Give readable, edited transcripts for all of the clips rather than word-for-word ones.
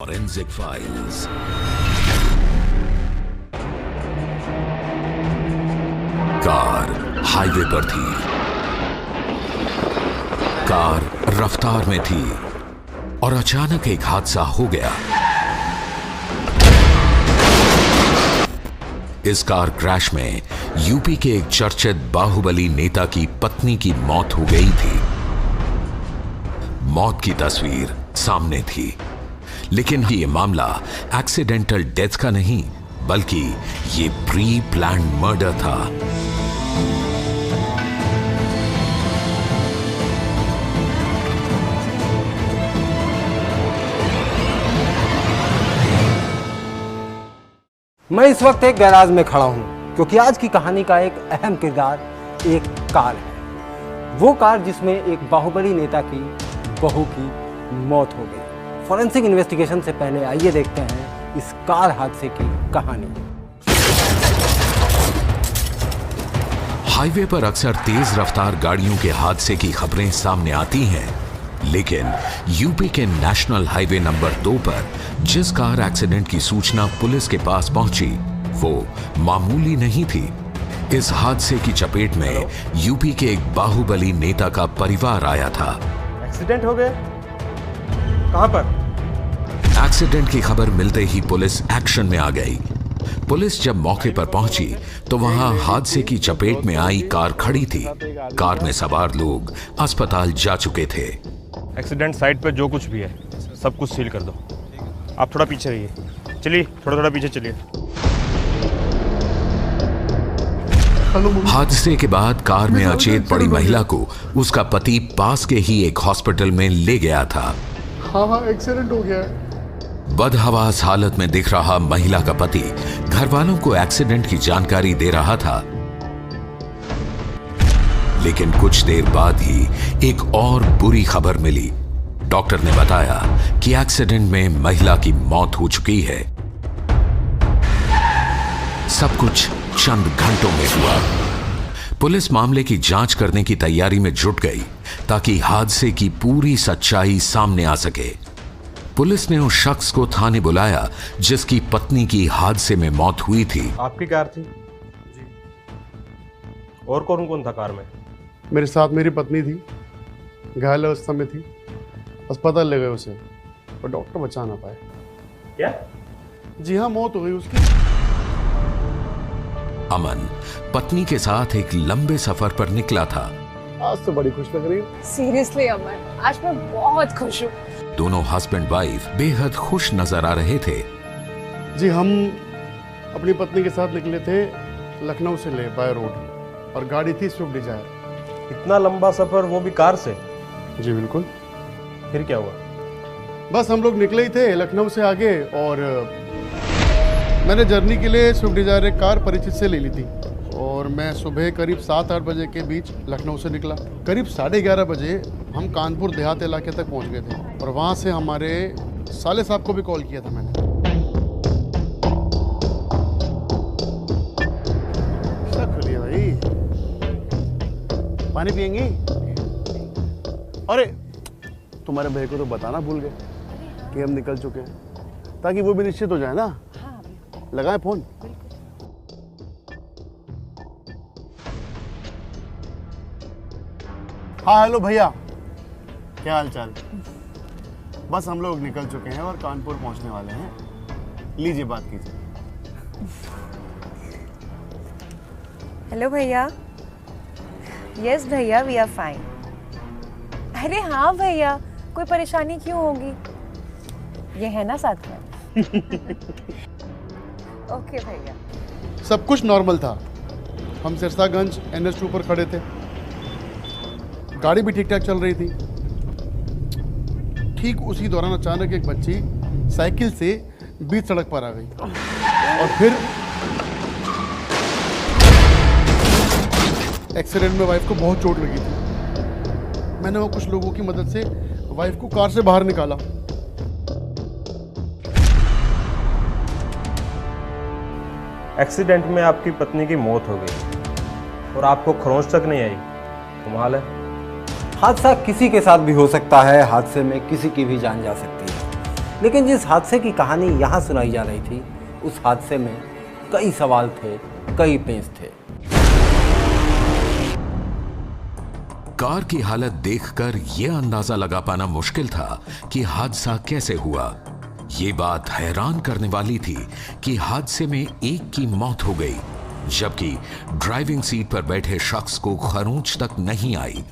Forensic files. Car highway पर थी। Car रफ्तार में थी और अचानक एक हादसा हो गया। इस कार क्रैश में यूपी के एक चर्चित बाहुबली नेता की पत्नी की मौत हो गई थी। मौत की तस्वीर सामने थी, लेकिन ये मामला एक्सीडेंटल डेथ का नहीं बल्कि ये प्री प्लान्ड मर्डर था। मैं इस वक्त एक गैराज में खड़ा हूं क्योंकि आज की कहानी का एक अहम किरदार एक कार है। वो कार जिसमें एक बाहुबली नेता की बहू की मौत हो गई। फॉरेंसिक इन्वेस्टिगेशन से पहले आइए देखते हैं इस कार हादसे की कहानी। हाईवे पर अक्सर तेज रफ्तार गाड़ियों के हादसे की खबरें सामने आती हैं, लेकिन यूपी के नेशनल हाईवे नंबर 2 पर जिस कार एक्सीडेंट की सूचना पुलिस के पास पहुंची वो मामूली नहीं थी। इस हादसे की चपेट में यूपी के एक बाहुबली नेता का परिवार आया था। एक्सीडेंट हो गया? कहां पर? एक्सीडेंट की खबर मिलते ही पुलिस एक्शन में आ गई। पुलिस जब मौके पर पहुंची तो वहां हादसे की चपेट में आई कार खड़ी थी। कार में सवार लोग अस्पताल जा चुके थे। एक्सीडेंट साइट पर जो कुछ भी है सब कुछ सील कर दो। आप थोड़ा पीछे रहिए। चलिए थोड़ा पीछे चलिए। हादसे के बाद कार में अचेत पड़ी महिला को उसका पति पास के ही एक हॉस्पिटल में ले गया था। हाँ एक्सीडेंट हो गया है। बदहवास हालत में दिख रहा महिला का पति घर वालों को एक्सीडेंट की जानकारी दे रहा था, लेकिन कुछ देर बाद ही एक और बुरी खबर मिली। डॉक्टर ने बताया कि एक्सीडेंट में महिला की मौत हो चुकी है। सब कुछ चंद घंटों में हुआ। पुलिस मामले की जांच करने की तैयारी में जुट गई ताकि हादसे की पूरी सच्चाई सामने आ सके। पुलिस ने उस शख्स को थाने बुलाया जिसकी पत्नी की हादसे में मौत हुई थी। आपकी कार थी? जी। और कौन कौन था कार में? मेरे साथ मेरी पत्नी थी, घायल अवस्था में थी। अस्पताल ले गए उसे, पर डॉक्टर बचा ना पाए। क्या? जी हाँ, मौत हो गई उसकी। अमन पत्नी के साथ एक लंबे सफर पर निकला था। आज तो बड़ी खुश लग रही है। सीरियसली अमन, आज मैं बहुत खुश हूँ। दोनों हस्बैंड वाइफ बेहद खुश नजर आ रहे थे। जी हम अपनी पत्नी के साथ निकले थे लखनऊ से ले बाय रोड, और गाड़ी थी स्विफ्ट डिजायर। इतना लंबा सफर, वो भी कार से? जी बिल्कुल। फिर क्या हुआ? बस हम लोग निकले ही थे लखनऊ से आगे, और मैंने जर्नी के लिए स्विफ्ट डिजायर एक कार परिचित से ले ली थी, और मैं सुबह करीब 7-8 बजे के बीच लखनऊ से निकला। करीब 11:30 बजे हम कानपुर देहात इलाके तक पहुंच गए थे, और वहां से हमारे साले साहब को भी कॉल किया था मैंने। खुलिए भाई, पानी पियेंगी? अरे तुम्हारे भाई को तो बताना भूल गए कि हम निकल चुके हैं, ताकि वो भी निश्चित हो जाए ना। लगाएं फोन। हाँ हेलो भैया, क्या हाल चाल? बस हम लोग निकल चुके हैं और कानपुर पहुंचने वाले हैं। लीजिए बात कीजिए। हेलो भैया। यस भैया, वी आर फाइन। अरे हाँ भैया, कोई परेशानी क्यों होगी? ये है ना साथ में। ओके भैया। सब कुछ नॉर्मल था। हम सिरसागंज NH2 पर खड़े थे, गाड़ी भी ठीक ठाक चल रही थी। ठीक उसी दौरान अचानक एक बच्ची साइकिल से बीच सड़क पर आ गई, और फिर एक्सीडेंट में वाइफ को बहुत चोट लगी थी। मैंने वो कुछ लोगों की मदद से वाइफ को कार से बाहर निकाला। एक्सीडेंट में आपकी पत्नी की मौत हो गई और आपको खरोंच तक नहीं आई। कमाल है। हादसा किसी के साथ भी हो सकता है, हादसे में किसी की भी जान जा सकती है। लेकिन जिस हादसे की कहानी यहाँ सुनाई जा रही थी, उस हादसे में कई सवाल थे, कई पेंच थे। कार की हालत देखकर यह अंदाजा लगा पाना मुश्किल था कि हादसा कैसे हुआ। ये बात हैरान करने वाली थी कि हादसे में एक की मौत हो गई, जबकि ड्राइविंग सीट पर बैठे शख्स को खरोंच तक नहीं आई।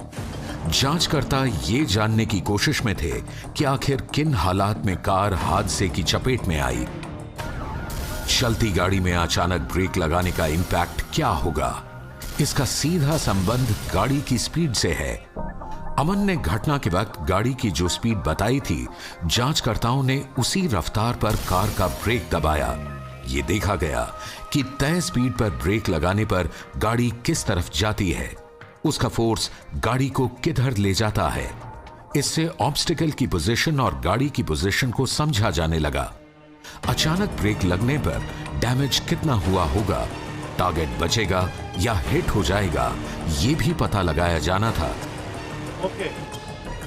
जांचकर्ता ये जानने की कोशिश में थे कि आखिर किन हालात में कार हादसे की चपेट में आई। चलती गाड़ी में अचानक ब्रेक लगाने का इंपैक्ट क्या होगा? इसका सीधा संबंध गाड़ी की स्पीड से है। अमन ने घटना के वक्त गाड़ी की जो स्पीड बताई थी, जांचकर्ताओं ने उसी रफ्तार पर कार का ब्रेक दबाया। ये देखा गया कि तय स्पीड पर ब्रेक लगाने पर गाड़ी किस तरफ जाती है, उसका फोर्स गाड़ी को किधर ले जाता है। इससे ऑब्स्टिकल की पोजीशन और गाड़ी की पोजीशन को समझा जाने लगा। अचानक ब्रेक लगने पर डैमेज कितना हुआ होगा, टारगेट बचेगा या हिट हो जाएगा, ये भी पता लगाया जाना था।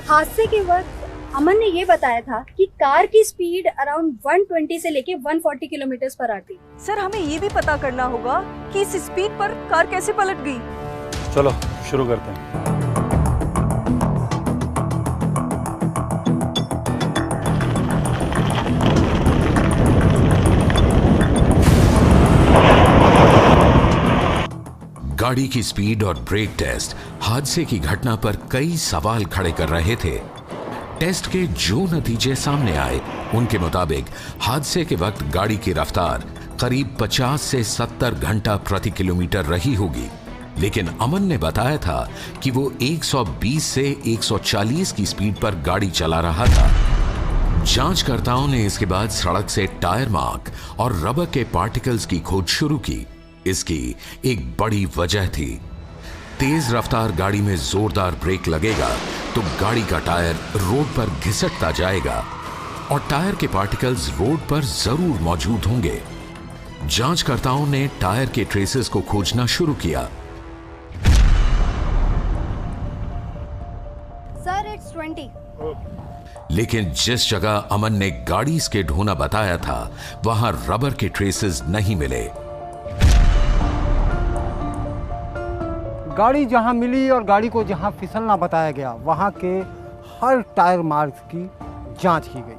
हादसे के वक्त अमन ने ये बताया था कि कार की स्पीड अराउंड 120 से लेके 140 किलोमीटर पर आती। सर, हमें ये भी पता करना होगा कि इस स्पीड पर कार कैसे पलट गई। चलो शुरू करते हैं। गाड़ी की स्पीड और ब्रेक टेस्ट हादसे की घटना पर कई सवाल खड़े कर रहे थे। टेस्ट के जो नतीजे सामने आए, उनके मुताबिक हादसे के वक्त गाड़ी की रफ्तार करीब 50 से 70 घंटा प्रति किलोमीटर रही होगी, लेकिन अमन ने बताया था कि वो 120 से 140 की स्पीड पर गाड़ी चला रहा था। जांचकर्ताओं ने इसके बाद सड़क से टायर मार्क और रबर के पार्टिकल्स की खोज शुरू की। इसकी एक बड़ी वजह थी, तेज रफ्तार गाड़ी में जोरदार ब्रेक लगेगा तो गाड़ी का टायर रोड पर घिसटता जाएगा और टायर के पार्टिकल्स रोड पर जरूर मौजूद होंगे। जांचकर्ताओं ने टायर के ट्रेसेस को खोजना शुरू किया। Sir, it's 20। लेकिन जिस जगह अमन ने गाड़ी स्किड होना बताया था, वहां रबर के ट्रेसेस नहीं मिले। गाड़ी जहां मिली और गाड़ी को जहां फिसलना बताया गया, वहां के हर टायर मार्क्स की जांच की गई,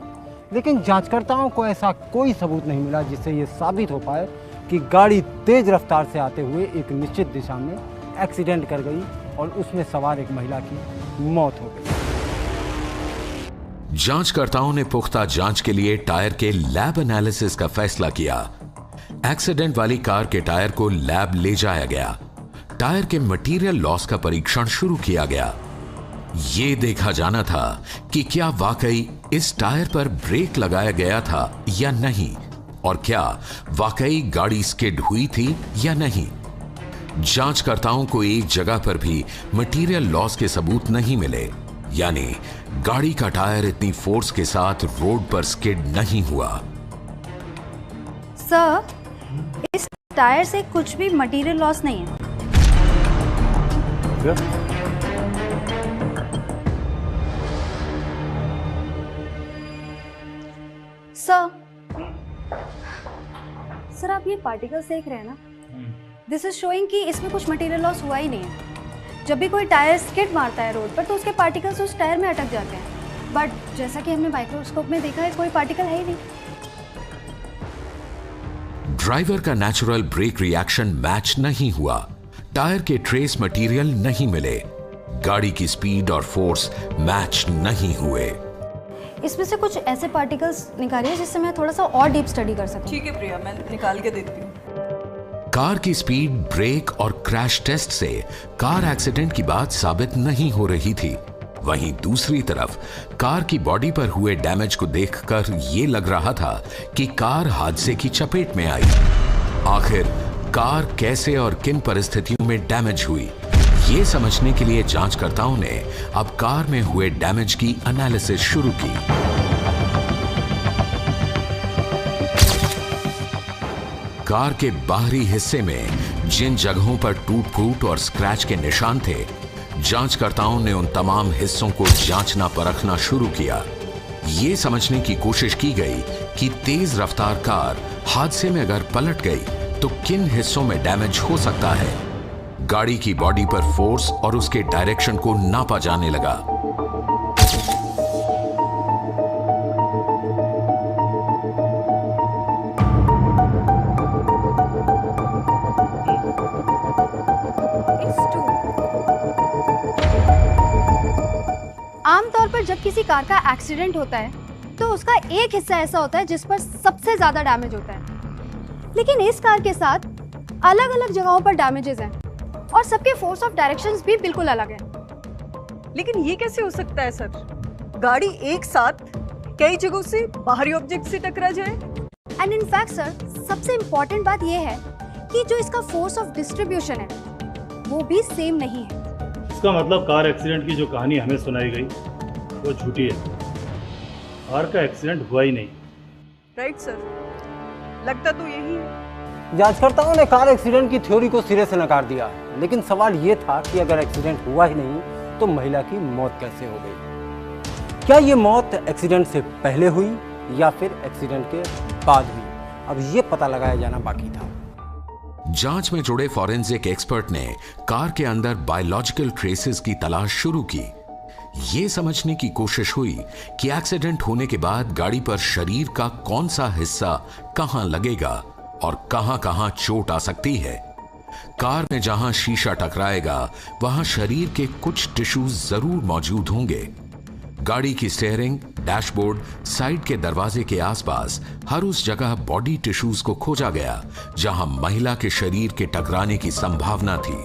लेकिन जांचकर्ताओं को ऐसा कोई सबूत नहीं मिला जिससे ये साबित हो पाए कि गाड़ी तेज रफ्तार से आते हुए एक निश्चित दिशा में एक्सीडेंट कर गई और उसमें सवार एक महिला की मौत हो गई। जांचकर्ताओं ने पुख्ता जांच के लिए टायर के लैब एनालिसिस का फैसला किया। एक्सीडेंट वाली कार के टायर को लैब ले जाया गया। टायर के मटेरियल लॉस का परीक्षण शुरू किया गया। यह देखा जाना था कि क्या वाकई इस टायर पर ब्रेक लगाया गया था या नहीं, और क्या वाकई गाड़ी स्किड हुई थी या नहीं। जांचकर्ताओं को एक जगह पर भी मटेरियल लॉस के सबूत नहीं मिले, यानी गाड़ी का टायर इतनी फोर्स के साथ रोड पर स्किड नहीं हुआ। सर, इस टायर से कुछ भी मटेरियल लॉस नहीं है। सर, आप ये पार्टिकल्स देख रहे हैं ना, दिस इज शोइंग कि इसमें कुछ मटेरियल लॉस हुआ ही नहीं है। जब भी कोई टायर स्किड मारता है रोड पर तो उसके पार्टिकल्स उस टायर में अटक जाते हैं, बट जैसा कि हमने माइक्रोस्कोप में देखा है, कोई पार्टिकल है ही नहीं। ड्राइवर का नेचुरल ब्रेक रिएक्शन मैच नहीं हुआ, टायर के ट्रेस मटेरियल नहीं मिले, गाड़ी की स्पीड और फोर्स मैच नहीं हुए। इसमें से कुछ ऐसे पार्टिकल्स निकालिए जिससे मैं थोड़ा सा और डीप स्टडी कर सकूं। ठीक है प्रिया, मैं निकाल के देती हूँ। कार की स्पीड, ब्रेक और क्रैश टेस्ट से कार एक्सीडेंट की बात साबित नहीं हो रही थी। वहीं दूसरी तरफ कार की बॉडी पर हुए डैमेज को देखकर यह लग रहा था कि कार हादसे की चपेट में आई। आखिर कार कैसे और किन परिस्थितियों में डैमेज हुई, ये समझने के लिए जांचकर्ताओं ने अब कार में हुए डैमेज की एनालिसिस शुरू की। कार के बाहरी हिस्से में जिन जगहों पर टूट फूट और स्क्रैच के निशान थे, जांचकर्ताओं ने उन तमाम हिस्सों को जांचना परखना शुरू किया। ये समझने की कोशिश की गई कि तेज रफ्तार कार हादसे में अगर पलट गई तो किन हिस्सों में डैमेज हो सकता है। गाड़ी की बॉडी पर फोर्स और उसके डायरेक्शन को नापा जाने लगा। आमतौर पर जब किसी कार का एक्सीडेंट होता है तो उसका एक हिस्सा ऐसा होता है जिस पर सबसे ज्यादा डैमेज होता है, लेकिन इस कार के साथ अलग अलग जगहों पर डैमेजेस हैं और सबके फोर्स ऑफ डायरेक्शंस भी बिल्कुल अलग हैं। लेकिन ये कैसे हो सकता है सर? गाड़ी एक साथ कई जगहों से बाहरी ऑब्जेक्ट से टकरा जाए। एंड इन फैक्ट सर, सबसे इम्पोर्टेंट बात यह है कि जो इसका फोर्स ऑफ डिस्ट्रीब्यूशन है वो भी सेम नहीं है। इसका मतलब कार एक्सीडेंट की जो कहानी हमें सुनाई गई वो झूठी है। कार का एक्सीडेंट हुआ ही नहीं। राइट सर, लगता तो यही है। जांचकर्ताओं ने कार एक्सीडेंट की थ्योरी को सिरे से नकार दिया, लेकिन सवाल ये था कि अगर एक्सीडेंट हुआ ही नहीं तो महिला की मौत कैसे हो गई? क्या ये मौत एक्सीडेंट से पहले हुई या फिर एक्सीडेंट के बाद हुई? अब ये पता लगाया जाना बाकी था। जांच में जुड़े फॉरेंसिक एक्सपर्ट ने कार के अंदर बायोलॉजिकल ट्रेसेस की तलाश शुरू की। ये समझने की कोशिश हुई कि एक्सीडेंट होने के बाद गाड़ी पर शरीर का कौन सा हिस्सा कहां लगेगा और कहां कहां चोट आ सकती है। कार में जहां शीशा टकराएगा वहां शरीर के कुछ टिश्यूज जरूर मौजूद होंगे। गाड़ी की स्टीयरिंग, डैशबोर्ड, साइड के दरवाजे के आसपास हर उस जगह बॉडी टिश्यूज को खोजा गया जहां महिला के शरीर के टकराने की संभावना थी।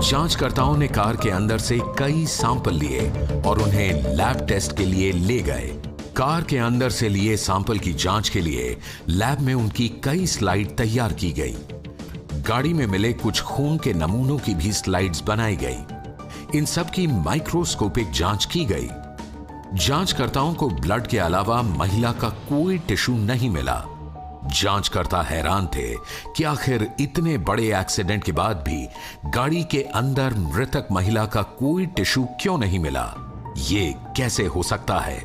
जांचकर्ताओं ने कार के अंदर से कई सैंपल लिए और उन्हें लैब टेस्ट के लिए ले गए। कार के अंदर से लिए सैंपल की जांच के लिए लैब में उनकी कई स्लाइड तैयार की गई। गाड़ी में मिले कुछ खून के नमूनों की भी स्लाइड्स बनाई गई। इन सब की माइक्रोस्कोपिक जांच की गई। जांचकर्ताओं को ब्लड के अलावा महिला का कोई टिश्यू नहीं मिला। जांचकर्ता हैरान थे कि आखिर इतने बड़े एक्सीडेंट के बाद भी गाड़ी के अंदर मृतक महिला का कोई टिश्यू क्यों नहीं मिला? ये कैसे हो सकता है?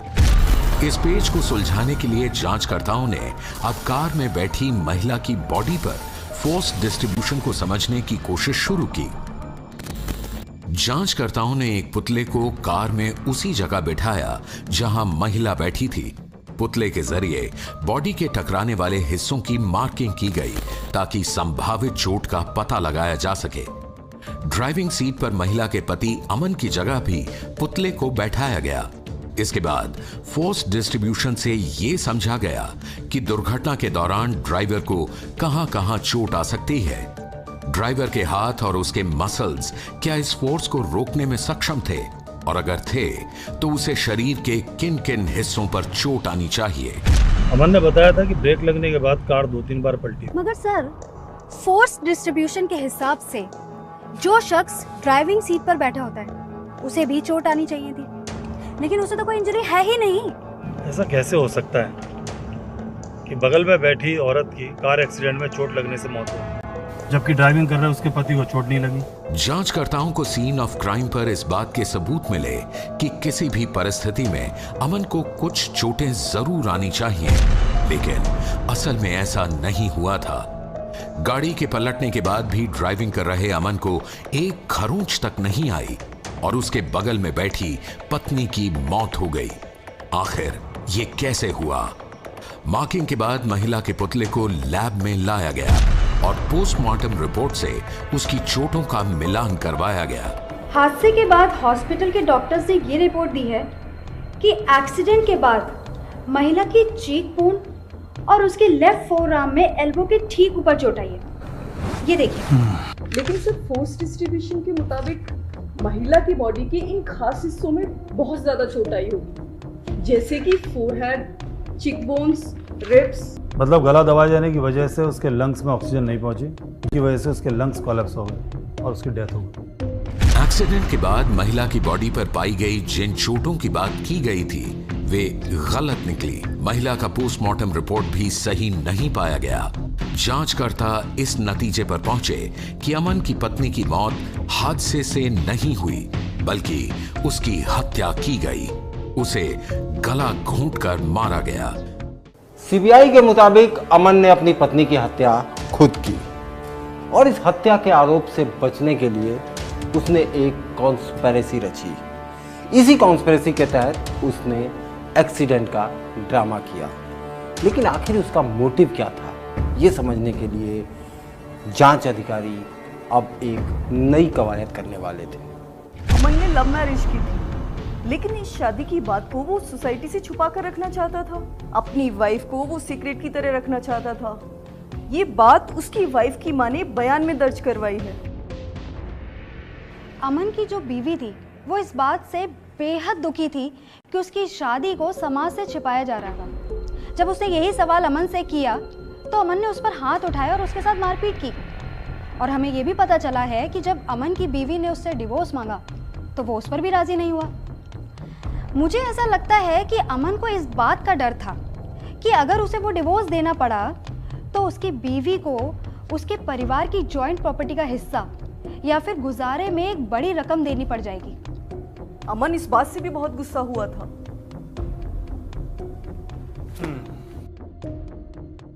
इस पेच को सुलझाने के लिए जांचकर्ताओं ने अब कार में बैठी महिला की बॉडी पर फोर्स डिस्ट्रीब्यूशन को समझने की कोशिश शुरू की। जांचकर्ताओं ने एक पुतले को कार में उसी जगह बिठाया जहां महिला बैठी थी। पुतले के जरिए बॉडी के टकराने वाले हिस्सों की मार्किंग की गई ताकि संभावित चोट का पता लगाया जा सके। ड्राइविंग सीट पर महिला के पति अमन की जगह भी पुतले को बैठाया गया। इसके बाद फोर्स डिस्ट्रीब्यूशन से यह समझा गया कि दुर्घटना के दौरान ड्राइवर को कहां-कहां चोट आ सकती है। ड्राइवर के हाथ और उसके मसल्स क्या इस फोर्स को रोकने में सक्षम थे, और अगर थे तो उसे शरीर के किन किन हिस्सों पर चोट आनी चाहिए। अमन ने बताया था कि ब्रेक लगने के बाद कार 2-3 बार पलटी। मगर सर, फोर्स डिस्ट्रीब्यूशन के हिसाब से जो शख्स ड्राइविंग सीट पर बैठा होता है उसे भी चोट आनी चाहिए थी, लेकिन उसे तो कोई इंजरी है ही नहीं। ऐसा कैसे हो सकता है कि बगल में बैठी औरत की कार एक्सीडेंट में चोट लगने से मौत हो, जबकि ड्राइविंग कर रहे उसके पति को चोट नहीं लगी? जांचकर्ताओं को सीन ऑफ क्राइम पर इस बात के सबूत मिले कि किसी भी परिस्थिति में अमन को कुछ चोटें जरूर आनी चाहिए, लेकिन असल में ऐसा नहीं हुआ था। गाड़ी के पलटने के बाद भी ड्राइविंग कर रहे अमन को एक खरोंच तक नहीं आई और उसके बगल में बैठी पत्नी की मौत हो गई। आखिर ये कैसे हुआ? मार्किंग के बाद महिला के पुतले को लैब में लाया गया और पोस्टमार्टम रिपोर्ट से उसकी चोटों का मिलान करवाया गया। हादसे के बाद हॉस्पिटल के डॉक्टर्स ने ये रिपोर्ट दी है कि एक्सीडेंट के बाद महिला की चीक बोन और उसके लेफ्ट फोरआर्म में एल्बो के ठीक ऊपर चोट आई है। ये देखिए। लेकिन सर, फोर्स डिस्ट्रीब्यूशन के मुताबिक महिला की बॉडी के इन खास हिस्सों में बहुत ज्यादा चोट आई होगी, जैसे कि फोरहेड, चिक बोन्स, रिब्स। मतलब गला दबाए जाने की वजह से उसके लंग्स में ऑक्सीजन नहीं पहुंची, की वजह से उसके लंग्स कोलैप्स हो गए और उसकी डेथ हो गई। एक्सीडेंट के बाद महिला की बॉडी पर पाई गई जिन चोटों की बात की गई थी वे गलत निकली। महिला का पोस्टमार्टम रिपोर्ट भी सही नहीं पाया गया। जांचकर्ता इस नतीजे पर पहुंचे कि अमन की पत्नी की मौत हादसे से नहीं हुई बल्कि उसकी हत्या की गई। उसे गला घोंटकर मारा गया। सीबीआई के मुताबिक अमन ने अपनी पत्नी की हत्या खुद की और इस हत्या के आरोप से बचने के लिए उसने एक कॉन्स्पिरेसी रची। इसी कॉन्स्पिरेसी के तहत उसने एक्सीडेंट का ड्रामा किया। लेकिन आखिर उसका मोटिव क्या था, ये समझने के लिए जांच अधिकारी अब एक नई कवायद करने वाले थे। अमन ने लव मैरिज की थी, लेकिन इस शादी की बात को वो सोसाइटी से छुपा कर रखना चाहता था। अपनी वाइफ को वो सीक्रेट की तरह रखना चाहता था। ये बात उसकी वाइफ की मां ने बयान में दर्ज करवाई है। अमन की जो बीवी थी वो इस बात से बेहद दुखी थी कि उसकी शादी को समाज से छिपाया जा रहा था। जब उसने यही सवाल अमन से किया तो अमन ने उस पर हाथ उठाया और उसके साथ मारपीट की। और हमें ये भी पता चला है कि जब अमन की बीवी ने उससे डिवोर्स मांगा तो वो उस पर भी राजी नहीं हुआ। मुझे ऐसा लगता है कि अमन को इस बात का डर था कि अगर उसे वो डिवोर्स देना पड़ा तो उसकी बीवी को उसके परिवार की जॉइंट प्रॉपर्टी का हिस्सा या फिर गुजारे में एक बड़ी रकम देनी पड़ जाएगी। अमन इस बात से भी बहुत गुस्सा हुआ था।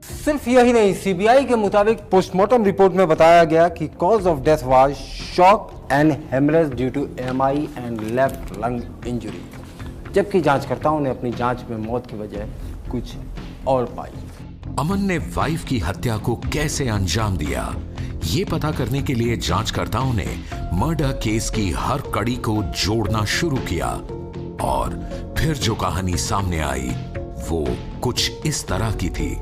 सिर्फ यही नहीं, सीबीआई के मुताबिक पोस्टमार्टम रिपोर्ट में बताया गया कि cause of death was shock and haemorrhage due to MI and left lung injury, जबकि जांचकर्ताओं ने अपनी जांच में मौत की वजह कुछ और पाई। अमन ने वाइफ की हत्या को कैसे अंजाम दिया, ये पता करने के लिए जांचकर्ताओं ने मर्डर केस की हर कड़ी को जोड़ना शुरू किया और फिर जो कहानी सामने आई वो कुछ इस तरह की थी।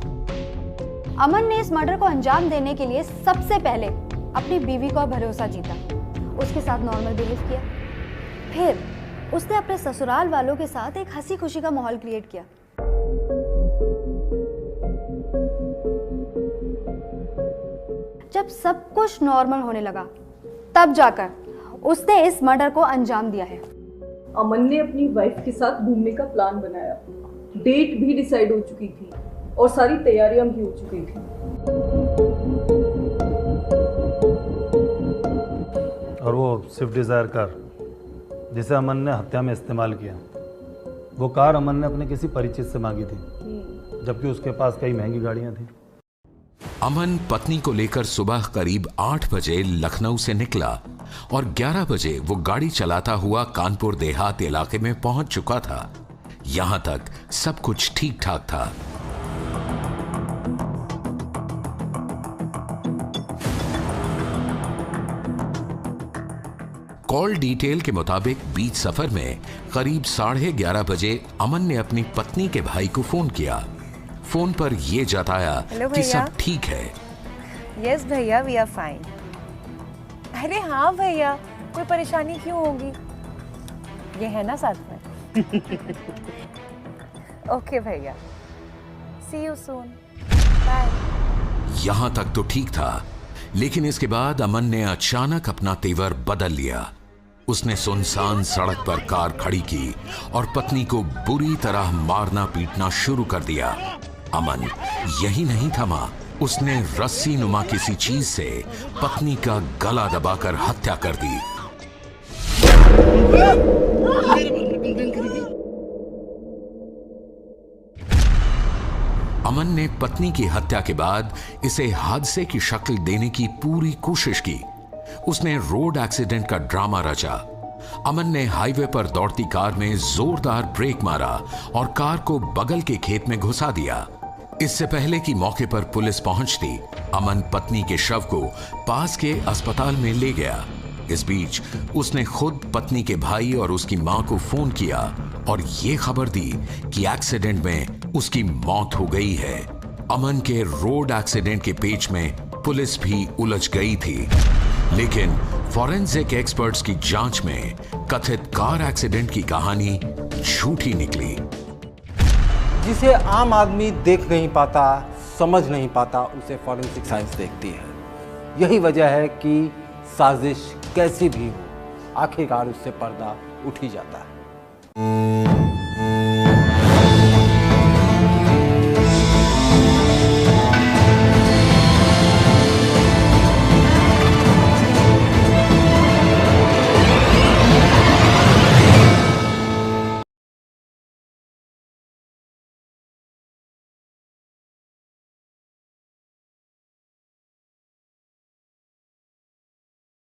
अमन ने इस मर्डर को अंजाम देने के लिए सबसे पहले अपनी बीवी का भरोसा जीता, उसके साथ नॉर्मल बिहेव किया। फिर उसने अपने ससुराल वालों के साथ एक हंसी खुशी का माहौल क्रिएट किया। जब सब कुछ नॉर्मल होने लगा तब जाकर उसने इस मर्डर को अंजाम दिया है। अमन ने अपनी वाइफ के साथ घूमने का प्लान बनाया। डेट भी डिसाइड हो चुकी थी और सारी तैयारियां भी हो चुकी थी। और वो स्विफ्ट डिज़ायर कार जिसे अमन ने हत्या में इस्तेमाल किया, वो कार अमन ने अपने किसी परिचित से मांगी थी, जबकि उसके पास कई महंगी गाड़ियां थी। अमन पत्नी को लेकर सुबह करीब 8 बजे लखनऊ से निकला और 11 बजे वो गाड़ी चलाता हुआ कानपुर देहात इलाके में पहुंच चुका था। यहां तक सब कुछ ठीक ठाक था। कॉल डिटेल के मुताबिक बीच सफर में करीब 11:30 बजे अमन ने अपनी पत्नी के भाई को फोन किया। फोन पर यह जताया कि सब ठीक है। यस भैया, वी आर फाइन। अरे हाँ भैया, कोई परेशानी क्यों होगी, ये है ना साथ में। ओके भैया, सी यू सून, बाय। यहां तक तो ठीक था, लेकिन इसके बाद अमन ने अचानक अपना तेवर बदल लिया। उसने सुनसान सड़क पर कार खड़ी की और पत्नी को बुरी तरह मारना पीटना शुरू कर दिया। अमन यही नहीं थमा, उसने रस्सी नुमा किसी चीज से पत्नी का गला दबाकर हत्या कर दी। अमन ने पत्नी की हत्या के बाद इसे हादसे की शक्ल देने की पूरी कोशिश की। उसने रोड एक्सीडेंट का ड्रामा रचा। अमन ने हाईवे पर दौड़ती कार में जोरदार ब्रेक मारा और कार को बगल के खेत में घुसा दिया। इससे पहले कि मौके पर पुलिस पहुंचती, अमन पत्नी के शव को पास के अस्पताल में ले गया। इस बीच उसने खुद पत्नी के भाई और उसकी मां को फोन किया और ये खबर दी कि एक्सीडेंट में उसकी मौत हो गई है। अमन के रोड एक्सीडेंट के पेच में पुलिस भी उलझ गई थी, लेकिन फॉरेंसिक एक्सपर्ट्स की जांच में कथित कार एक्सीडेंट की कहानी झूठी निकली। जिसे आम आदमी देख नहीं पाता, समझ नहीं पाता, उसे फॉरेंसिक साइंस देखती है। यही वजह है कि साजिश कैसी भी हो, आखिरकार उससे पर्दा उठ ही जाता है।